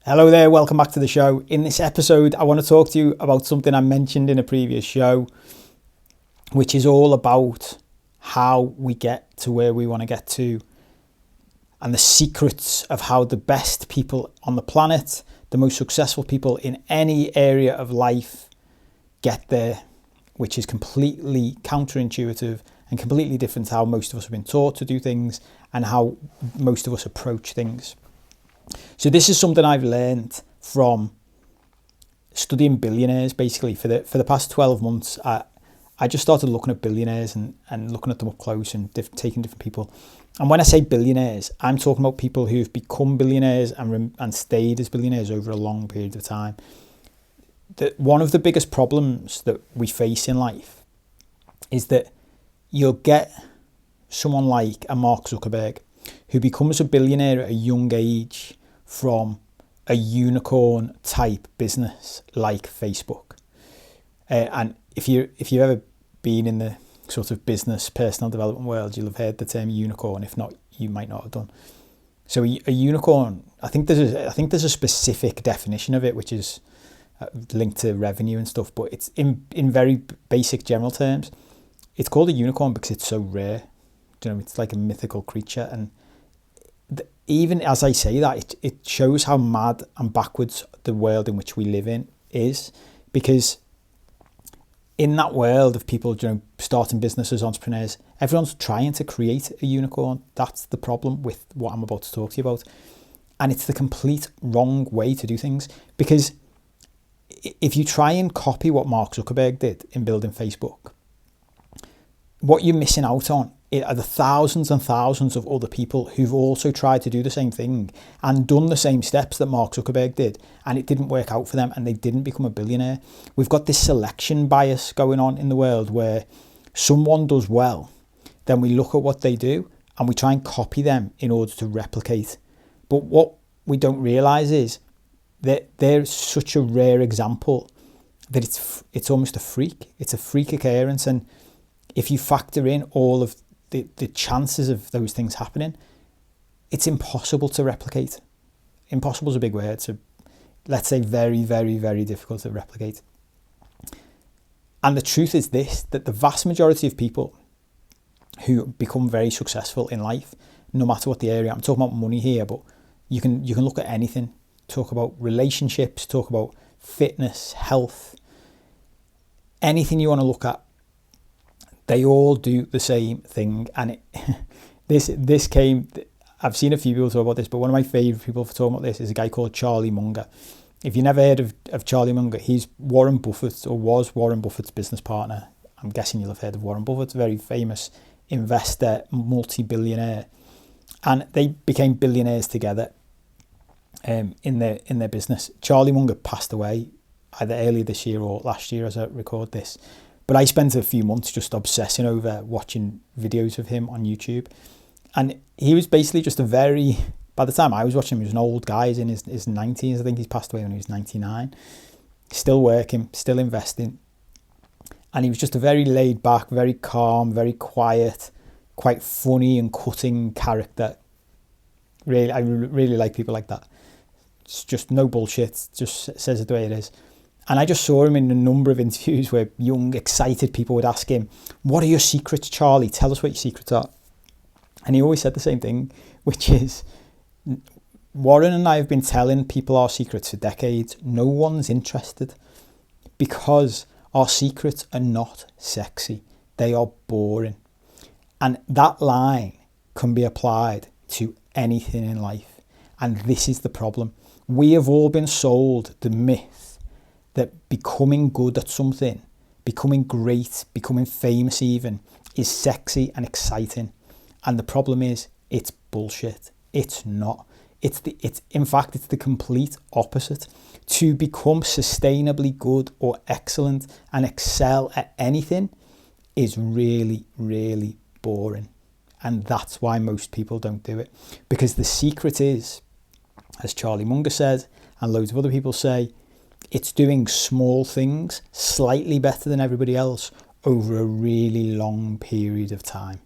Hello there, welcome back to the show. In this episode, I want to talk to you about something I mentioned in a previous show, which is all about how we get to where we want to get to and the secrets of how the best people on the planet, the most successful people in any area of life get there, which is completely counterintuitive and completely different to how most of us have been taught to do things and how most of us approach things. So this is something I've learned from studying billionaires. Basically, for the past 12 months, I just started looking at billionaires and looking at them up close and taking different people. And when I say billionaires, I'm talking about people who've become billionaires and stayed as billionaires over a long period of time. One of the biggest problems that we face in life is that you'll get someone like a Mark Zuckerberg who becomes a billionaire at a young age from a unicorn type business like Facebook. And if you've ever been in the sort of business personal development world, you'll have heard the term unicorn. If not, you might not have done. So a unicorn, I think there's a specific definition of it, which is linked to revenue and stuff. But it's in very basic general terms, it's called a unicorn because it's so rare. You know, it's like a mythical creature, and even as I say that, it shows how mad and backwards the world in which we live in is, because in that world of people, you know, starting businesses, entrepreneurs, everyone's trying to create a unicorn. That's the problem with what I'm about to talk to you about, and it's the complete wrong way to do things. Because if you try and copy what Mark Zuckerberg did in building Facebook, what you're missing out on are the thousands and thousands of other people who've also tried to do the same thing and done the same steps that Mark Zuckerberg did, and it didn't work out for them and they didn't become a billionaire. We've got this selection bias going on in the world where someone does well, then we look at what they do and we try and copy them in order to replicate. But what we don't realise is that they're such a rare example that it's almost a freak. It's a freak occurrence, and if you factor in all of the chances of those things happening, it's impossible to replicate. Impossible is a big word, so let's say very, very, very difficult to replicate. And the truth is this, that the vast majority of people who become very successful in life, no matter what the area, I'm talking about money here, but you can look at anything, talk about relationships, talk about fitness, health, anything you want to look at, they all do the same thing. And this came, I've seen a few people talk about this, but one of my favourite people for talking about this is a guy called Charlie Munger. If you've never heard of Charlie Munger, he's Warren Buffett, or was Warren Buffett's business partner. I'm guessing you'll have heard of Warren Buffett, a very famous investor, multi-billionaire. And they became billionaires together in their business. Charlie Munger passed away either earlier this year or last year as I record this. But I spent a few months just obsessing over watching videos of him on YouTube. And he was basically just by the time I was watching him, he was an old guy. He's in his 90s. I think he's passed away when he was 99. Still working, still investing. And he was just a very laid back, very calm, very quiet, quite funny and cutting character. Really, I really like people like that. It's just no bullshit, just says it the way it is. And I just saw him in a number of interviews where young, excited people would ask him, "What are your secrets, Charlie? Tell us what your secrets are." And he always said the same thing, which is, Warren and I have been telling people our secrets for decades. No one's interested because our secrets are not sexy. They are boring. And that line can be applied to anything in life. And this is the problem. We have all been sold the myth that becoming good at something, becoming great, becoming famous even, is sexy and exciting. And the problem is, it's bullshit. It's not. In fact, it's the complete opposite. To become sustainably good or excellent and excel at anything is really, really boring. And that's why most people don't do it. Because the secret is, as Charlie Munger said, and loads of other people say, it's doing small things slightly better than everybody else over a really long period of time.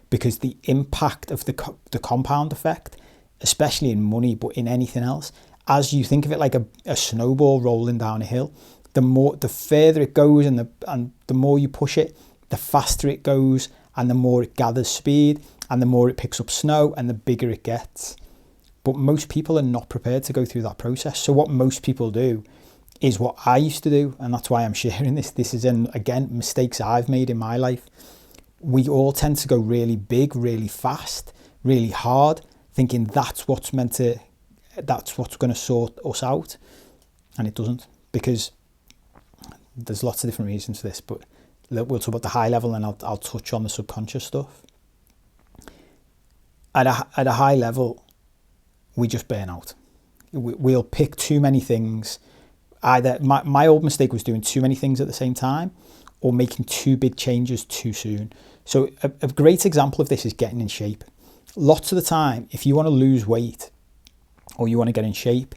Because the impact of the compound effect, especially in money, but in anything else, as you think of it like a snowball rolling down a hill, the further it goes and the more you push it, the faster it goes and the more it gathers speed and the more it picks up snow and the bigger it gets. But most people are not prepared to go through that process. So what most people do is what I used to do, and that's why I'm sharing this. This is, again, mistakes I've made in my life. We all tend to go really big, really fast, really hard, thinking that's what's going to sort us out. And it doesn't, because there's lots of different reasons for this, but we'll talk about the high level and I'll touch on the subconscious stuff. At a high level, we just burn out. We'll pick too many things. Either my old mistake was doing too many things at the same time or making too big changes too soon. So a great example of this is getting in shape. Lots of the time, if you want to lose weight or you want to get in shape,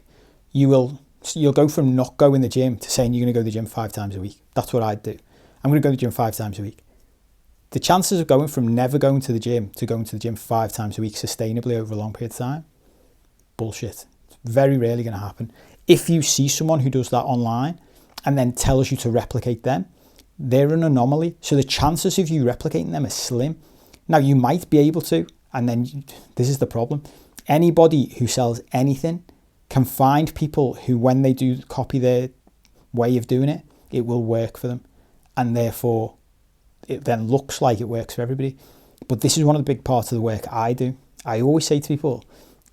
you'll go from not going to the gym to saying you're going to go to the gym 5 times a week. That's what I'd do. I'm going to go to the gym 5 times a week. The chances of going from never going to the gym to going to the gym 5 times a week sustainably over a long period of time, bullshit. It's very rarely going to happen. If you see someone who does that online and then tells you to replicate them, they're an anomaly. So the chances of you replicating them are slim. Now, you might be able to, and then this is the problem. Anybody who sells anything can find people who, when they do copy their way of doing it, it will work for them. And therefore, it then looks like it works for everybody. But this is one of the big parts of the work I do. I always say to people,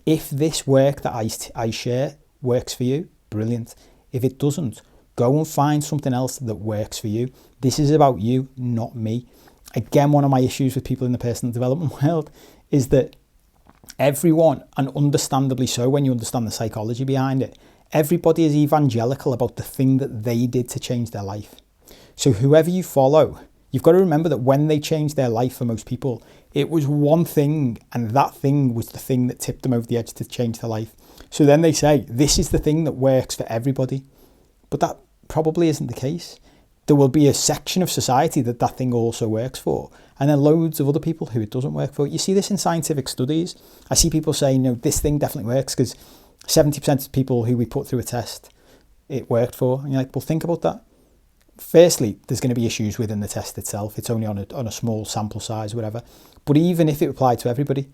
if this work that I share works for you, brilliant. If it doesn't, go and find something else that works for you. This is about you, not me. Again, one of my issues with people in the personal development world is that everyone, and understandably so when you understand the psychology behind it, everybody is evangelical about the thing that they did to change their life. So whoever you follow, you've got to remember that when they changed their life, for most people, it was one thing, and that thing was the thing that tipped them over the edge to change their life. So then they say, this is the thing that works for everybody. But that probably isn't the case. There will be a section of society that thing also works for, and then loads of other people who it doesn't work for. You see this in scientific studies. I see people saying, no, this thing definitely works because 70% of people who we put through a test, it worked for. And you're like, well, think about that. Firstly, there's going to be issues within the test itself. It's only on a small sample size, whatever. But even if it applied to everybody,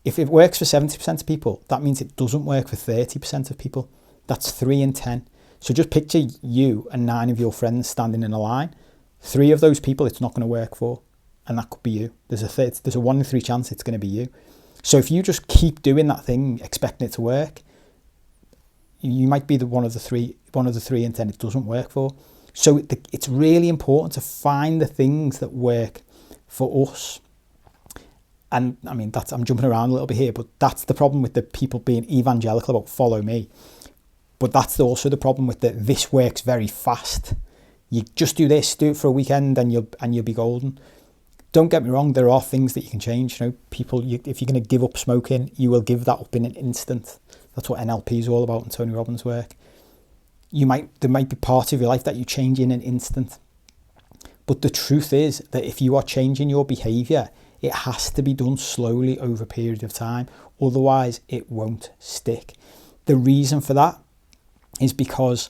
if it works for 70% of people, that means it doesn't work for 30% of people. That's 3 in 10. So just picture you and 9 of your friends standing in a line. 3 of those people it's not going to work for, and that could be you. There's a 1 in 3 chance it's going to be you. So if you just keep doing that thing, expecting it to work, you might be one of the 3 in 10 it doesn't work for. So it's really important to find the things that work for us. And I mean, I'm jumping around a little bit here, but that's the problem with the people being evangelical about follow me. But that's also the problem with this works very fast. You just do this, do it for a weekend, and you'll be golden. Don't get me wrong, there are things that you can change. You know, if you're going to give up smoking, you will give that up in an instant. That's what NLP is all about in Tony Robbins' work. There might be part of your life that you change in an instant. But the truth is that if you are changing your behaviour, it has to be done slowly over a period of time. Otherwise, it won't stick. The reason for that is because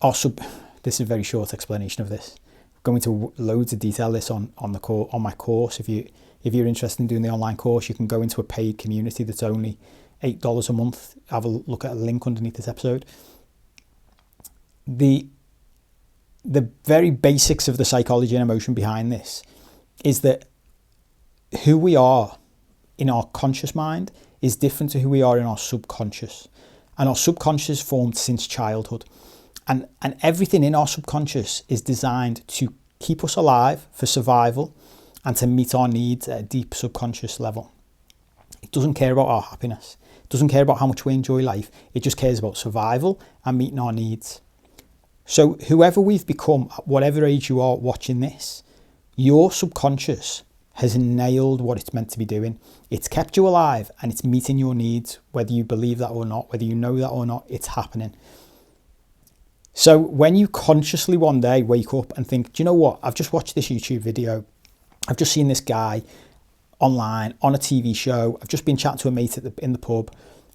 this is a very short explanation of this. I'm going into loads of detail this on my course. If you're interested in doing the online course, you can go into a paid community that's only $8 a month. Have a look at a link underneath this episode. The very basics of the psychology and emotion behind this is that who we are in our conscious mind is different to who we are in our subconscious. And our subconscious is formed since childhood. And everything in our subconscious is designed to keep us alive for survival and to meet our needs at a deep subconscious level. It doesn't care about our happiness. It doesn't care about how much we enjoy life. It just cares about survival and meeting our needs. So whoever we've become, at whatever age you are watching this, your subconscious has nailed what it's meant to be doing. It's kept you alive and it's meeting your needs, whether you believe that or not, whether you know that or not, it's happening. So when you consciously one day wake up and think, do you know what? I've just watched this YouTube video. I've just seen this guy online on a TV show. I've just been chatting to a mate in the pub,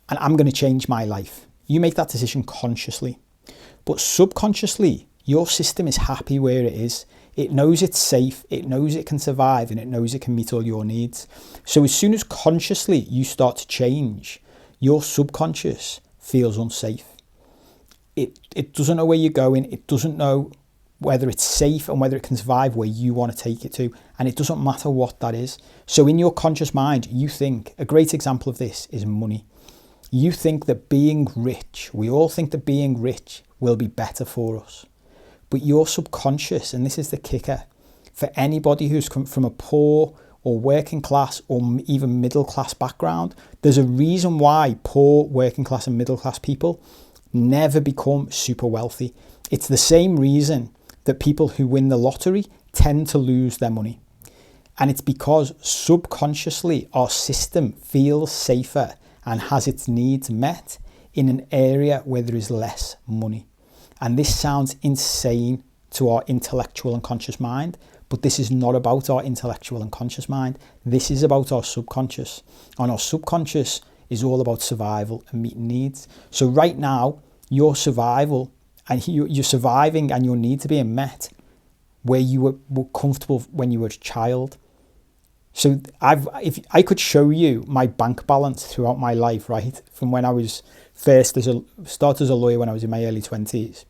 and I'm going to change my life. You make that decision consciously. But subconsciously, your system is happy where it is. It knows it's safe, it knows it can survive, and it knows it can meet all your needs. So as soon as consciously you start to change, your subconscious feels unsafe. It doesn't know where you're going. It doesn't know whether it's safe and whether it can survive where you want to take it to. And it doesn't matter what that is. So in your conscious mind, you think, a great example of this is money. You think that being rich, we all think that being rich will be better for us. But your subconscious, and this is the kicker, for anybody who's come from a poor or working class or even middle class background, there's a reason why poor, working class and middle class people never become super wealthy. It's the same reason that people who win the lottery tend to lose their money. And it's because subconsciously our system feels safer and has its needs met in an area where there is less money. And this sounds insane to our intellectual and conscious mind, but this is not about our intellectual and conscious mind. This is about our subconscious. And our subconscious is all about survival and meeting needs. So right now, your survival and you're surviving and your needs are being met where you were comfortable when you were a child. So if I could show you my bank balance throughout my life, right, from when I was started as a lawyer when I was in my early 20s,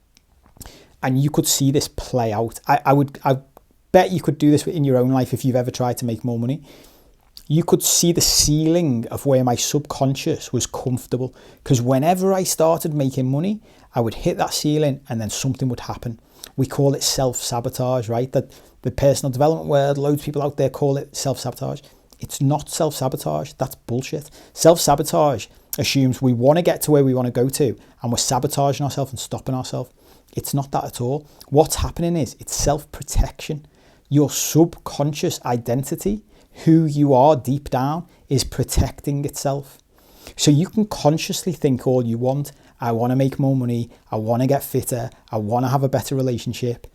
and you could see this play out. I bet you could do this in your own life if you've ever tried to make more money. You could see the ceiling of where my subconscious was comfortable, because whenever I started making money, I would hit that ceiling and then something would happen. We call it self-sabotage, right? That the personal development world, loads of people out there call it self-sabotage. It's not self-sabotage. That's bullshit. Self-sabotage assumes we want to get to where we want to go to and we're sabotaging ourselves and stopping ourselves. It's not that at all. What's happening is it's self-protection. Your subconscious identity, who you are deep down, is protecting itself. So you can consciously think all you want. I want to make more money. I want to get fitter. I want to have a better relationship.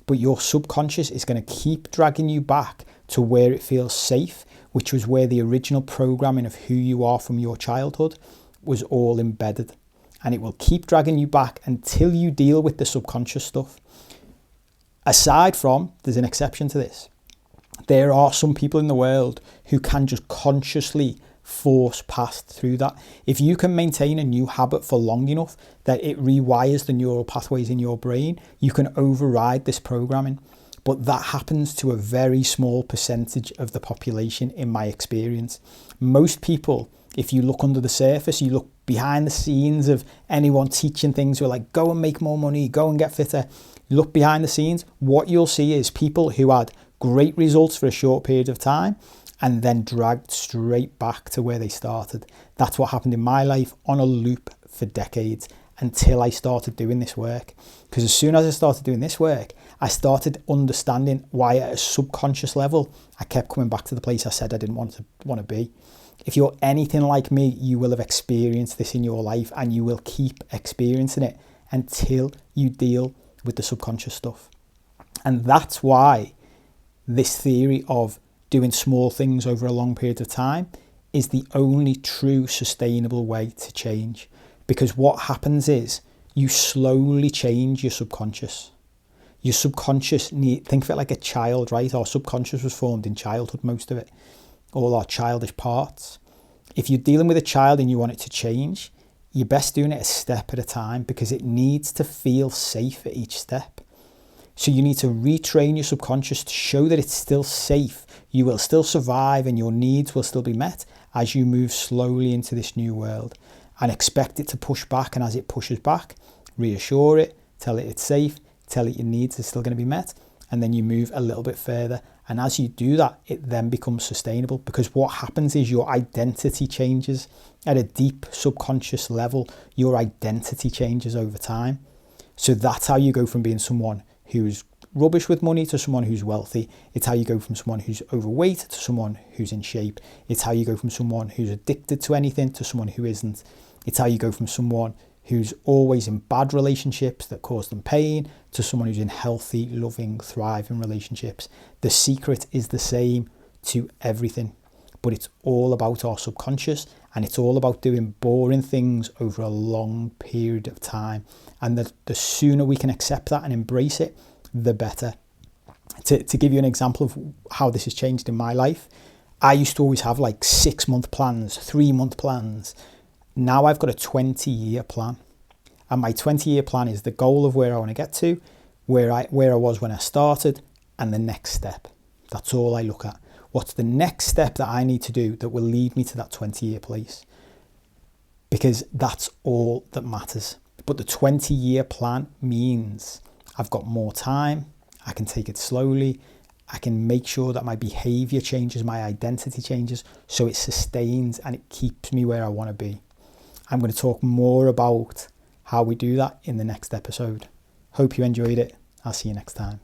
But your subconscious is going to keep dragging you back to where it feels safe, which was where the original programming of who you are from your childhood was all embedded. And it will keep dragging you back until you deal with the subconscious stuff. Aside from, there's an exception to this. There are some people in the world who can just consciously force past through that. If you can maintain a new habit for long enough that it rewires the neural pathways in your brain, you can override this programming. But that happens to a very small percentage of the population in my experience. Most people, if you look under the surface, you look behind the scenes of anyone teaching things who are like, go and make more money, go and get fitter. You look behind the scenes, what you'll see is people who had great results for a short period of time and then dragged straight back to where they started. That's what happened in my life on a loop for decades until I started doing this work. Because as soon as I started doing this work, I started understanding why at a subconscious level, I kept coming back to the place I said I didn't want to be. If you're anything like me, you will have experienced this in your life and you will keep experiencing it until you deal with the subconscious stuff. And that's why this theory of doing small things over a long period of time is the only true sustainable way to change. Because what happens is you slowly change your subconscious. Your subconscious, think of it like a child, right? Our subconscious was formed in childhood, most of it, all our childish parts. If you're dealing with a child and you want it to change, you're best doing it a step at a time because it needs to feel safe at each step. So you need to retrain your subconscious to show that it's still safe. You will still survive and your needs will still be met as you move slowly into this new world, and expect it to push back. And as it pushes back, reassure it, tell it it's safe, tell it your needs are still going to be met. And then you move a little bit further. And as you do that, it then becomes sustainable, because what happens is your identity changes at a deep subconscious level. Your identity changes over time. So that's how you go from being someone who's rubbish with money to someone who's wealthy. It's how you go from someone who's overweight to someone who's in shape. It's how you go from someone who's addicted to anything to someone who isn't. It's how you go from someone who's always in bad relationships that cause them pain to someone who's in healthy, loving, thriving relationships. The secret is the same to everything. but it's all about our subconscious, and it's all about doing boring things over a long period of time. And the sooner we can accept that and embrace it, the better. To give you an example of how this has changed in my life, I used to always have like 6-month plans, 3-month plans. Now I've got a 20-year plan. And my 20-year plan is the goal of where I want to get to, where I was when I started, and the next step. That's all I look at. What's the next step that I need to do that will lead me to that 20-year place? Because that's all that matters. But the 20-year plan means I've got more time. I can take it slowly. I can make sure that my behavior changes, my identity changes, so it sustains and it keeps me where I want to be. I'm going to talk more about how we do that in the next episode. Hope you enjoyed it. I'll see you next time.